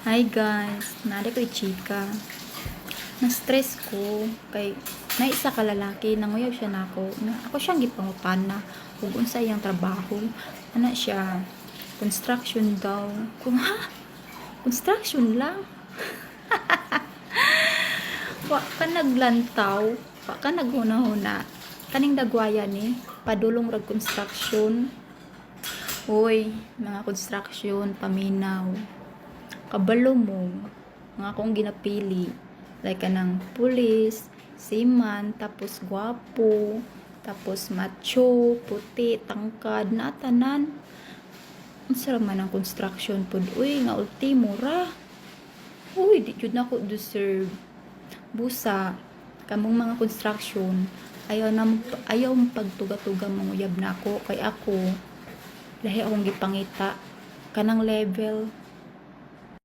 Hi guys, nari ko'y chika. Na-stress ko kay naisa ka lalaki, nanguyaw siya nako. Ako siyang gipangutana kung unsa iyang trabaho. Ana siya, construction daw. Kung ha? Construction lang? Wa ka naglantaw, wa ka naghuna-huna. Kaning dagwaya ni, padulong rag construction. Hoy, mga construction, paminaw. Kabalo mo, mga akong ginapili. Like kanang pulis, seaman, tapos gwapo, tapos macho, puti, tangkad, natanan. Ang sarap man ang construction pod. Uy, nga ultimo ra. Uy, di jud na ko deserve. Busa, kamong mga construction, ayaw mo pagtuga-tuga manguyab na ako. Kay ako, lahi akong gipangita. Kanang level,